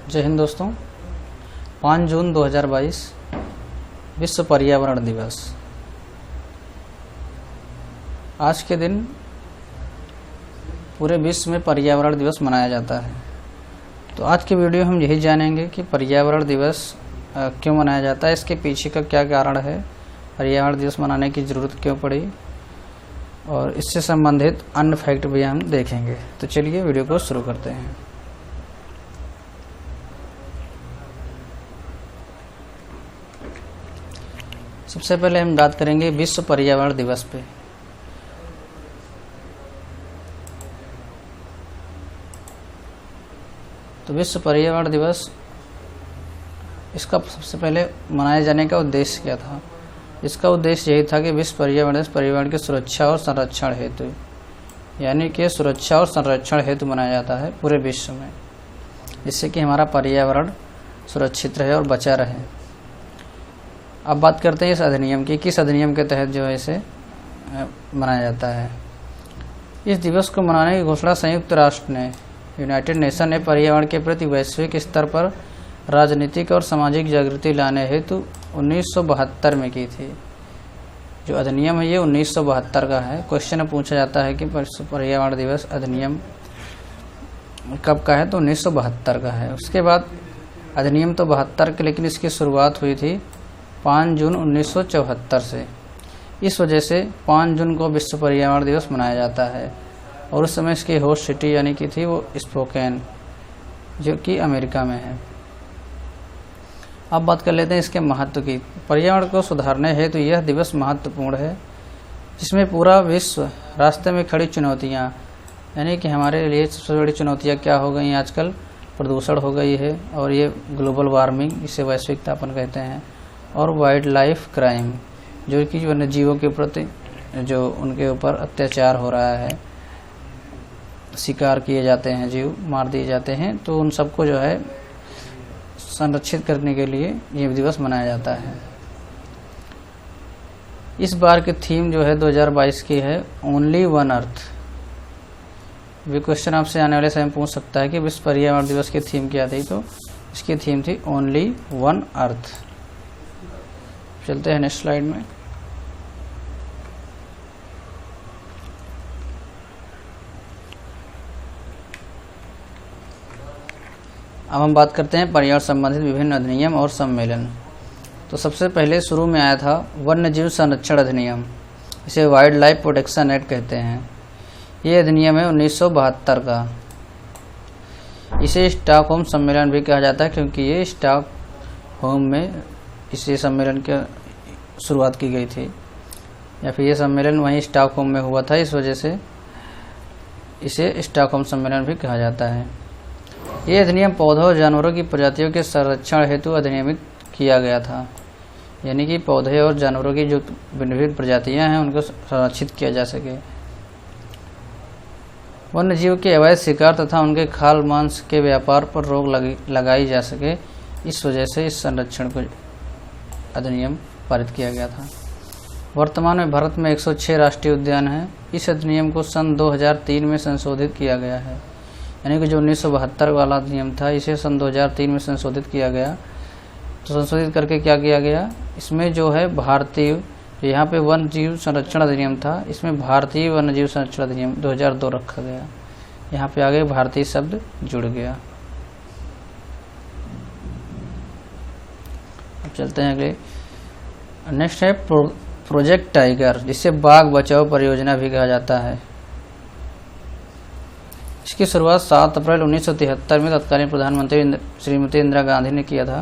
जय हिंद दोस्तों। 5 जून 2022 विश्व पर्यावरण दिवस। आज के दिन पूरे विश्व में पर्यावरण दिवस मनाया जाता है। तो आज की वीडियो हम यही जानेंगे कि पर्यावरण दिवस क्यों मनाया जाता है, इसके पीछे का क्या कारण है, पर्यावरण दिवस मनाने की ज़रूरत क्यों पड़ी और इससे संबंधित अन्य फैक्ट भी हम देखेंगे। तो चलिए वीडियो को शुरू करते हैं। सबसे पहले हम बात करेंगे विश्व पर्यावरण दिवस पे। तो विश्व पर्यावरण दिवस इसका सबसे पहले मनाए जाने का उद्देश्य क्या था? इसका उद्देश्य यही था कि विश्व पर्यावरण की सुरक्षा और संरक्षण हेतु, यानी कि सुरक्षा और संरक्षण हेतु मनाया जाता है पूरे विश्व में, जिससे कि हमारा पर्यावरण सुरक्षित रहे और बचा रहे। अब बात करते हैं इस अधिनियम की, किस अधिनियम के तहत जो है इसे मनाया जाता है। इस दिवस को मनाने की घोषणा संयुक्त राष्ट्र ने, यूनाइटेड नेशन ने पर्यावरण के प्रति वैश्विक स्तर पर राजनीतिक और सामाजिक जागृति लाने हेतु 1972 में की थी। जो अधिनियम है ये 1972 का है। क्वेश्चन में पूछा जाता है कि पर्यावरण दिवस अधिनियम कब का है, तो 1972 का है। उसके बाद अधिनियम तो 72 के, लेकिन इसकी शुरुआत हुई थी 5 जून 1974 से। इस वजह से 5 जून को विश्व पर्यावरण दिवस मनाया जाता है। और उस समय इसकी होस्ट सिटी यानी कि थी वो स्पोकेन, जो कि अमेरिका में है। अब बात कर लेते हैं इसके महत्व की। पर्यावरण को सुधारने हेतु यह दिवस महत्वपूर्ण है, जिसमें पूरा विश्व रास्ते में खड़ी चुनौतियाँ, यानी कि हमारे लिए सबसे बड़ी चुनौतियाँ क्या हो गई आजकल, प्रदूषण हो गई है और ये ग्लोबल वार्मिंग, इसे वैश्विक तापन कहते हैं, और वाइल्ड लाइफ क्राइम, जो कि वन्य जीवों के प्रति जो उनके ऊपर अत्याचार हो रहा है, शिकार किए जाते हैं, जीव मार दिए जाते हैं, तो उन सबको जो है संरक्षित करने के लिए ये दिवस मनाया जाता है। इस बार की थीम जो है 2022 की है ओनली वन अर्थ। भी क्वेश्चन आपसे आने वाले समय पूछ सकता है कि विश्व पर्यावरण दिवस की थीम क्या थी, तो इसकी थीम थी ओनली वन अर्थ। चलते हैं नेक्स्ट स्लाइड में। अब हम बात करते हैं पर्यावरण संबंधित विभिन्न अधिनियम और सम्मेलन। तो सबसे पहले शुरू में आया था वन्य जीव संरक्षण अधिनियम, इसे वाइल्ड लाइफ प्रोटेक्शन एक्ट कहते हैं। ये अधिनियम है 1972 का। इसे स्टॉकहोम सम्मेलन भी कहा जाता है, क्योंकि ये स्टॉकहोम में इसी सम्मेलन की शुरुआत की गई थी, या फिर ये सम्मेलन वहीं स्टॉकहोम में हुआ था, इस वजह से इसे स्टॉकहोम सम्मेलन भी कहा जाता है। ये अधिनियम पौधों और जानवरों की प्रजातियों के संरक्षण हेतु अधिनियमित किया गया था, यानी कि पौधे और जानवरों की जो विभिन्न प्रजातियां हैं उनको संरक्षित किया जा सके। वन्य जीव के अवैध शिकार तथा उनके खाल मांस के व्यापार पर रोक लगाई जा सके, इस वजह से इस संरक्षण को अधिनियम पारित किया गया था। वर्तमान में भारत में 106 राष्ट्रीय उद्यान हैं। इस अधिनियम को सन 2003 में संशोधित किया गया है, यानी कि जो 1972 वाला अधिनियम था इसे सन 2003 में संशोधित किया गया। तो संशोधित करके क्या किया गया, इसमें जो है भारतीय, जो यहाँ पे वन्य जीव संरक्षण अधिनियम था, इसमें भारतीय वन्य जीव संरक्षण अधिनियम 2002 रखा गया। यहाँ पे आगे भारतीय शब्द जुड़ गया। अब चलते हैं अगले। नेक्स्ट है प्रोजेक्ट टाइगर, जिसे बाघ बचाओ परियोजना भी कहा जाता है। इसकी शुरुआत 7 अप्रैल 1973 में तत्कालीन प्रधानमंत्री श्रीमती इंदिरा गांधी ने किया था।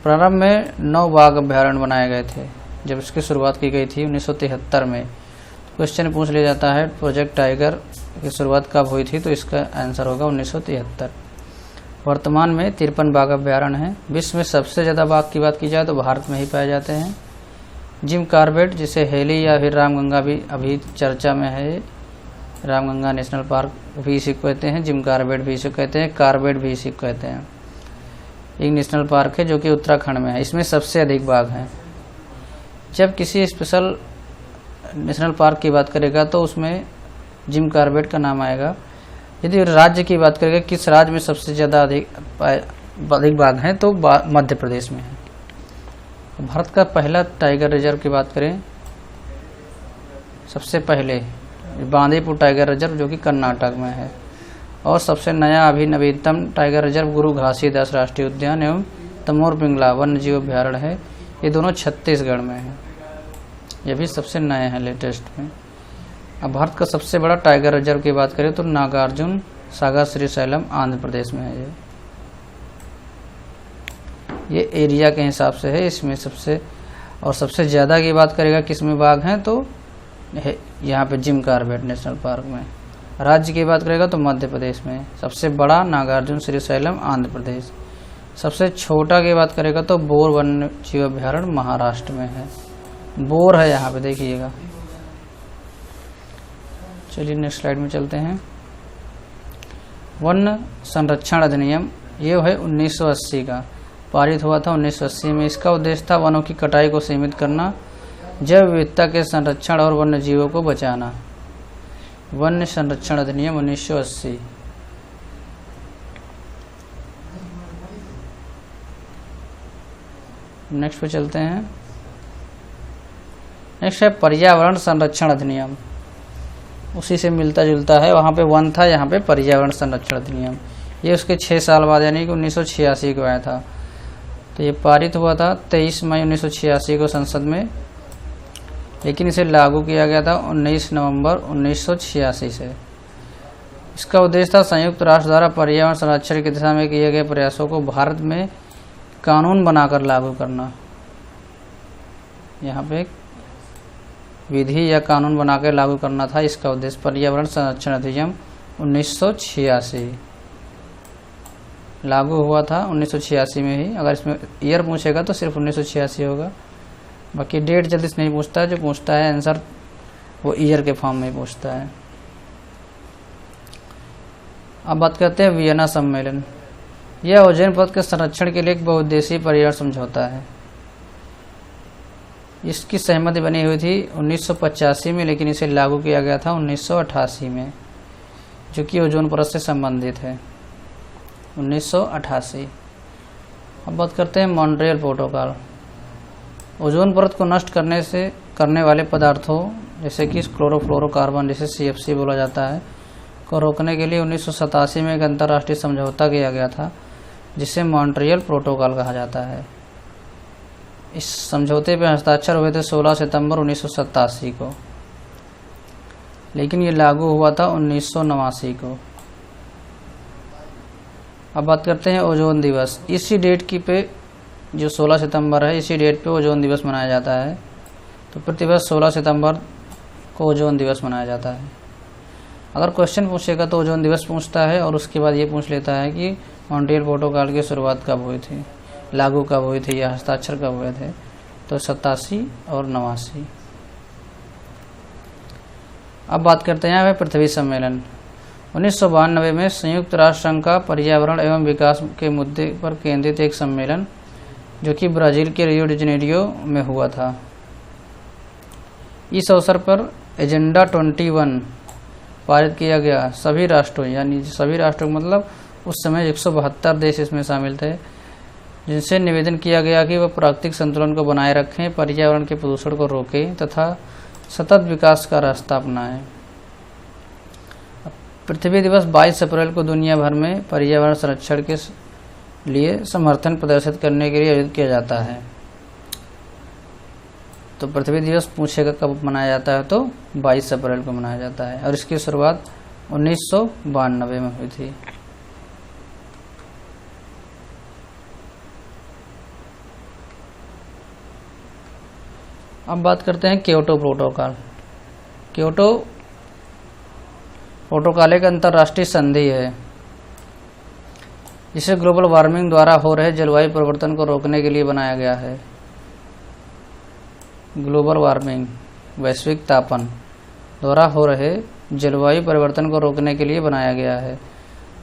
प्रारंभ में 9 बाघ अभ्यारण्य बनाए गए थे जब इसकी शुरुआत की गई थी 1973 में। क्वेश्चन पूछ लिया जाता है प्रोजेक्ट टाइगर की शुरुआत कब हुई थी, तो इसका आंसर होगा 1973। वर्तमान में 53 बाघ अभ्यारण्य हैं। विश्व में सबसे ज़्यादा बाघ की बात की जाए तो भारत में ही पाए जाते हैं। जिम कॉर्बेट, जिसे हेली या फिर रामगंगा भी अभी चर्चा में है, रामगंगा नेशनल पार्क भी इसी को कहते हैं, जिम कॉर्बेट भी इसी को कहते हैं, कॉर्बेट भी इसी को कहते हैं। एक नेशनल पार्क है जो कि उत्तराखंड में है, इसमें सबसे अधिक बाघ हैं। जब किसी स्पेशल नेशनल पार्क की बात करेगा तो उसमें जिम कॉर्बेट का नाम आएगा, यदि राज्य की बात करेंगे किस राज्य में सबसे ज़्यादा अधिक बाघ हैं, तो मध्य प्रदेश में है। भारत का पहला टाइगर रिजर्व की बात करें, सबसे पहले बांदीपुर टाइगर रिजर्व जो कि कर्नाटक में है, और सबसे नया नवीनतम टाइगर रिजर्व गुरु घासीदास राष्ट्रीय उद्यान एवं तमोर पिंगला वन्य जीव अभ्यारण्य है। ये दोनों छत्तीसगढ़ में है, ये भी सबसे नए हैं लेटेस्ट में। अब भारत का सबसे बड़ा टाइगर रिजर्व की बात करें तो नागार्जुन सागर श्रीशैलम आंध्र प्रदेश में है। ये एरिया के हिसाब से है, इसमें सबसे ज़्यादा की बात करेगा किसमें बाघ हैं, तो यहाँ पे जिम कॉर्बेट नेशनल पार्क में। राज्य की बात करेगा तो मध्य प्रदेश में, सबसे बड़ा नागार्जुन श्रीशैलम आंध्र प्रदेश। सबसे छोटा की बात करेगा तो बोर वन्य जीव अभ्यारण्य महाराष्ट्र में है, बोर है यहाँ पे देखिएगा। चलिए नेक्स्ट स्लाइड में चलते हैं। वन संरक्षण अधिनियम ये है 1980 का, पारित हुआ था 1980 में। इसका उद्देश्य था वनों की कटाई को सीमित करना, जैव विविधता के संरक्षण और वन्य जीवों को बचाना। वन्य संरक्षण अधिनियम 1980। नेक्स्ट पे चलते हैं। नेक्स्ट है पर्यावरण संरक्षण अधिनियम, उसी से मिलता जुलता है। वहाँ पे वन था, यहाँ पे पर्यावरण संरक्षण अधिनियम। ये उसके 6 साल बाद यानी कि 1986 को आया था। तो ये पारित हुआ था 23 मई 1986 को संसद में, लेकिन इसे लागू किया गया था 19 नवंबर 1986 से। इसका उद्देश्य था संयुक्त राष्ट्र द्वारा पर्यावरण संरक्षण की दिशा में किए गए प्रयासों को भारत में कानून बनाकर लागू करना। यहाँ पे विधि या कानून बनाकर लागू करना था इसका उद्देश्य। पर्यावरण संरक्षण अधिनियम 1986 लागू हुआ था 1986 में ही। अगर इसमें ईयर पूछेगा तो सिर्फ 1986 होगा, बाकी डेट जल्दी से नहीं पूछता है। जो पूछता है आंसर वो ईयर के फॉर्म में पूछता है। अब बात करते हैं वियना सम्मेलन। यह ओजोन परत के संरक्षण के लिए एक बहुउद्देशीय पर्यावरण समझौता है। इसकी सहमति बनी हुई थी 1985 में, लेकिन इसे लागू किया गया था 1988 में, जो कि ओजोन परत से संबंधित है। 1988। अब बात करते हैं मॉन्ट्रियल प्रोटोकॉल। ओजोन परत को नष्ट करने वाले पदार्थों जैसे कि क्लोरोफ्लोरोकार्बन, जिसे CFC बोला जाता है, को रोकने के लिए 1987 में एक अंतर्राष्ट्रीय समझौता किया गया था, जिसे मॉन्ट्रियल प्रोटोकॉल कहा जाता है। इस समझौते पर हस्ताक्षर हुए थे 16 सितंबर 1987 को, लेकिन ये लागू हुआ था 1989 को। अब बात करते हैं ओजोन दिवस। इसी डेट की पे जो 16 सितंबर है, इसी डेट पे ओजोन दिवस मनाया जाता है। तो प्रतिवर्ष 16 सितंबर को ओजोन दिवस मनाया जाता है। अगर क्वेश्चन पूछेगा तो ओजोन दिवस पूछता है, और उसके बाद ये पूछ लेता है कि मॉन्ट्रियल प्रोटोकॉल की शुरुआत कब हुई थी, लागू कब हुए थे या हस्ताक्षर कब हुए थे। तो 87 और 89। अब बात करते हैं पृथ्वी सम्मेलन। 1992 में संयुक्त राष्ट्र संघ का पर्यावरण एवं विकास के मुद्दे पर केंद्रित एक सम्मेलन, जो कि ब्राजील के रियो डी जेनेरियो में हुआ था। इस अवसर पर एजेंडा 21 पारित किया गया। सभी राष्ट्रों, यानी सभी राष्ट्रों मतलब उस समय 172 देश इसमें शामिल थे, जिनसे निवेदन किया गया कि वह प्राकृतिक संतुलन को बनाए रखें, पर्यावरण के प्रदूषण को रोकें तथा सतत विकास का रास्ता अपनाएं। पृथ्वी दिवस 22 अप्रैल को दुनिया भर में पर्यावरण संरक्षण के लिए समर्थन प्रदर्शित करने के लिए आयोजित किया जाता है। तो पृथ्वी दिवस पूछेगा कब मनाया जाता है, तो 22 अप्रैल को मनाया जाता है, और इसकी शुरुआत 1992 में हुई थी। अब बात करते हैं क्योटो प्रोटोकॉल। क्योटो प्रोटोकॉल एक अंतर्राष्ट्रीय संधि है, जिसे ग्लोबल वार्मिंग द्वारा हो रहे जलवायु परिवर्तन को रोकने के लिए बनाया गया है। ग्लोबल वार्मिंग, वैश्विक तापन द्वारा हो रहे जलवायु परिवर्तन को रोकने के लिए बनाया गया है।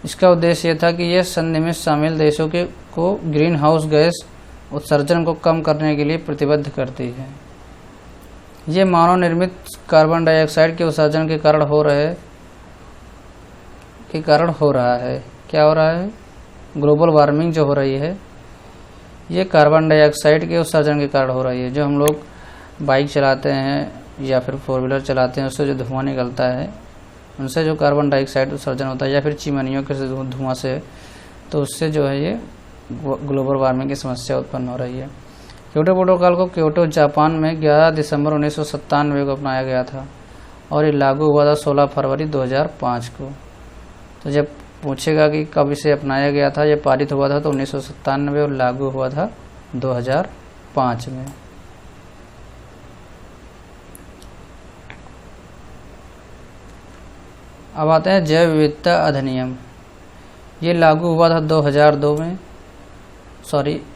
इसका उद्देश्य यह था कि यह संधि में शामिल देशों को ग्रीन हाउस गैस उत्सर्जन को कम करने के लिए प्रतिबद्ध करती है। ये मानव निर्मित कार्बन डाइऑक्साइड के उत्सर्जन के कारण हो रहे के कारण हो रहा है। क्या हो रहा है? ग्लोबल वार्मिंग जो हो रही है ये कार्बन डाइऑक्साइड के उत्सर्जन के कारण हो रही है। जो हम लोग बाइक चलाते हैं या फिर 4 व्हीलर चलाते हैं उससे जो धुआं निकलता है उनसे जो कार्बन डाइऑक्साइड उत्सर्जन होता है, या फिर चिमनियों के धुआं से, तो उससे जो है ये ग्लोबल वार्मिंग की समस्या उत्पन्न हो रही है। क्योटो प्रोटोकॉल को क्योटो जापान में 11 दिसंबर 1997 को अपनाया गया था और ये लागू हुआ था 16 फरवरी 2005 को। तो जब पूछेगा कि कब इसे अपनाया गया था, ये पारित हुआ था तो 1997 और लागू हुआ था 2005 में। अब आते हैं जैव विविधता अधिनियम। ये लागू हुआ था 2002 में,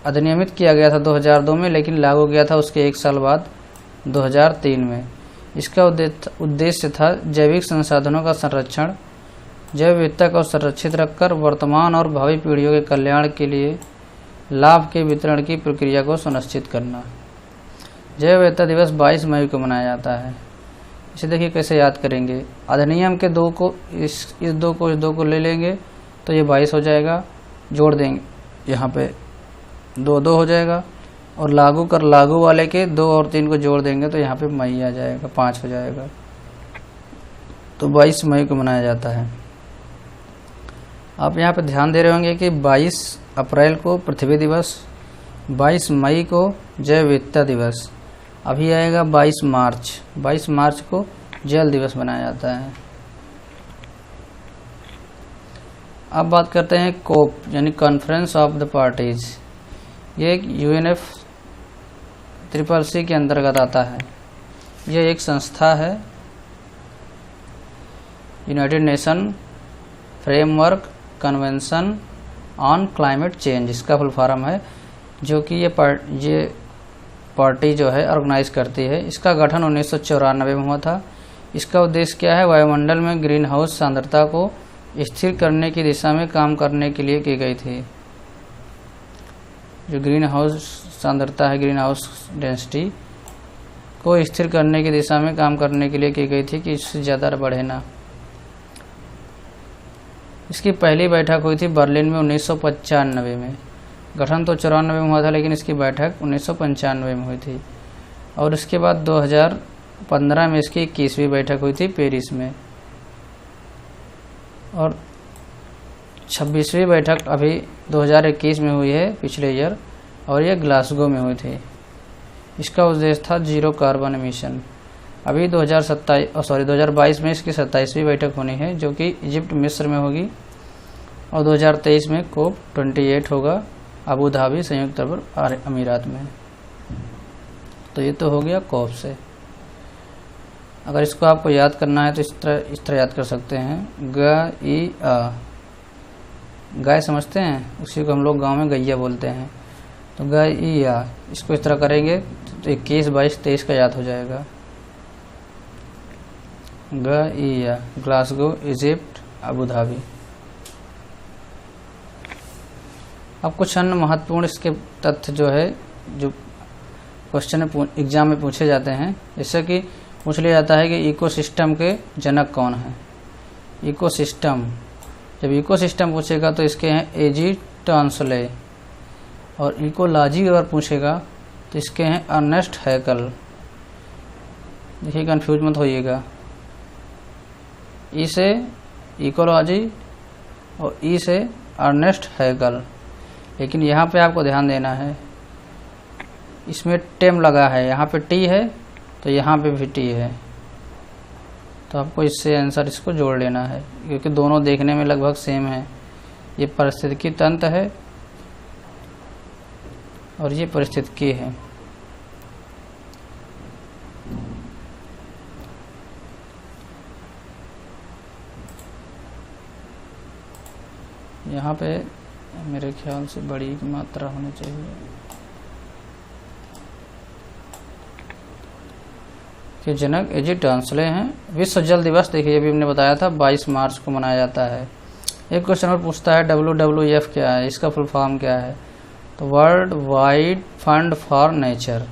अधिनियमित किया गया था 2002 में, लेकिन लागू किया था उसके 1 साल बाद 2003 में। इसका उद्देश्य था जैविक संसाधनों का संरक्षण, जैव विविधता को संरक्षित रखकर वर्तमान और भावी पीढ़ियों के कल्याण के लिए लाभ के वितरण की प्रक्रिया को सुनिश्चित करना। जैव विविधता दिवस 22 मई को मनाया जाता है। इसे देखिए कैसे याद करेंगे। अधिनियम के 2 को इस 2 को ले लेंगे तो ये 22 हो जाएगा, जोड़ देंगे यहाँ पे 2 हो जाएगा, और लागू वाले के 2 और 3 को जोड़ देंगे तो यहाँ पे मई आ जाएगा, 5 हो जाएगा। तो 22 मई को मनाया जाता है। आप यहाँ पे ध्यान दे रहे होंगे कि 22 अप्रैल को पृथ्वी दिवस, 22 मई को जैव विविधता दिवस, अभी आएगा 22 मार्च को जल दिवस मनाया जाता है। अब बात करते हैं कोप यानी कॉन्फ्रेंस ऑफ द पार्टीज। ये एक UNFCCC के अंतर्गत आता है। यह एक संस्था है, United nation framework convention on climate change, इसका फुल फॉर्म है, जो कि ये पार्टी जो है ऑर्गेनाइज करती है। इसका गठन 1994 में हुआ था। इसका उद्देश्य क्या है? वायुमंडल में ग्रीन हाउस सांद्रता को स्थिर करने की दिशा में काम करने के लिए की गई थी। जो ग्रीन हाउस सांद्रता है, ग्रीन हाउस डेंसिटी को स्थिर करने की दिशा में काम करने के लिए की गई थी कि इससे ज़्यादा बढ़े ना। इसकी पहली बैठक हुई थी बर्लिन में 1995 में। गठन तो 94 में हुआ था, लेकिन इसकी बैठक 1995 में हुई थी। और उसके बाद 2015 में इसकी 21वीं बैठक हुई थी पेरिस में, और 26वीं बैठक अभी 2021 में हुई है पिछले ईयर, और यह ग्लासगो में हुई थी। इसका उद्देश्य था 0 कार्बन एमिशन। अभी 2022 में इसकी 27वीं बैठक होनी है, जो कि इजिप्ट मिस्र में होगी, और 2023 में COP 28 होगा अबू धाबी संयुक्त अरब अमीरात में। तो ये तो हो गया COP से। अगर इसको आपको याद करना है तो इस तरह याद कर सकते हैं। गाय समझते हैं, उसी को हम लोग गांव में गैया बोलते हैं। तो गैया, इसको इस तरह करेंगे तो 21, 22, 23 का याद हो जाएगा। गैया, ग्लासगो, इजिप्ट, अबू धाबी। अब कुछ अन्य महत्वपूर्ण इसके तथ्य जो है, जो क्वेश्चन एग्जाम में पूछे जाते हैं, जैसे कि पूछ लिया जाता है कि इकोसिस्टम के जनक कौन है। इकोसिस्टम, जब इकोसिस्टम पूछेगा तो इसके हैं एजी टॉन्सले, और इकोलॉजी अगर पूछेगा तो इसके हैं अर्नेस्ट हैकल। देखिए कंफ्यूज मत होइएगा, ई से इकोलॉजी और ई से अर्नेस्ट हैकल। लेकिन यहाँ पे आपको ध्यान देना है, इसमें टेम लगा है, यहाँ पे टी है तो यहाँ पे भी टी है, तो आपको इससे आंसर इसको जोड़ लेना है, क्योंकि दोनों देखने में लगभग सेम है। ये पारिस्थितिकी तंत्र है और ये पारिस्थितिकी है। यहाँ पे मेरे ख्याल से बड़ी मात्रा होनी चाहिए कि जनक एजी टॉन्सले हैं। विश्व जल दिवस देखिए अभी हमने बताया था 22 मार्च को मनाया जाता है। एक क्वेश्चन और पूछता है WWF क्या है, इसका फुल फॉर्म क्या है? तो world wide fund for nature,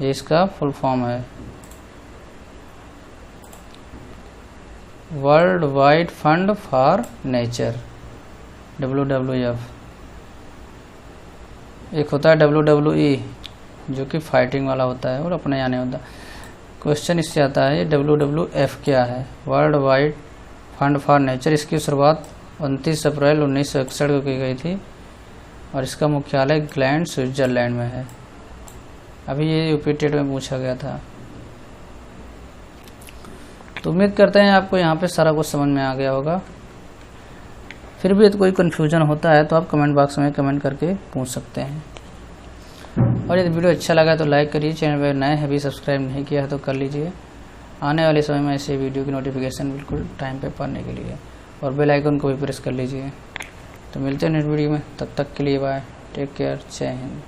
ये इसका फुल फॉर्म है। World wide fund for nature, WWF। एक होता है WWE जो कि फाइटिंग वाला होता है और अपने यहाँ नहीं होता। क्वेश्चन इससे आता है WWF क्या है? World wide fund for nature. इसकी शुरुआत 29 अप्रैल 1961 को की गई थी और इसका मुख्यालय ग्लैंड, स्विट्जरलैंड में है। अभी ये यूपी टेट में पूछा गया था। तो उम्मीद करते हैं आपको यहाँ पे सारा कुछ समझ में आ गया होगा। फिर भी यदि कोई कन्फ्यूजन होता है तो आप कमेंट बॉक्स में कमेंट करके पूछ सकते हैं। और यदि वीडियो अच्छा लगा तो लाइक करिए, चैनल पर नए हैं अभी सब्सक्राइब नहीं किया है तो कर लीजिए। आने वाले समय में ऐसे वीडियो की नोटिफिकेशन बिल्कुल टाइम पे पाने के लिए, और बेल आइकन को भी प्रेस कर लीजिए। तो मिलते हैं नेक्स्ट वीडियो में, तब तक के लिए बाय, टेक केयर, जय हिंद।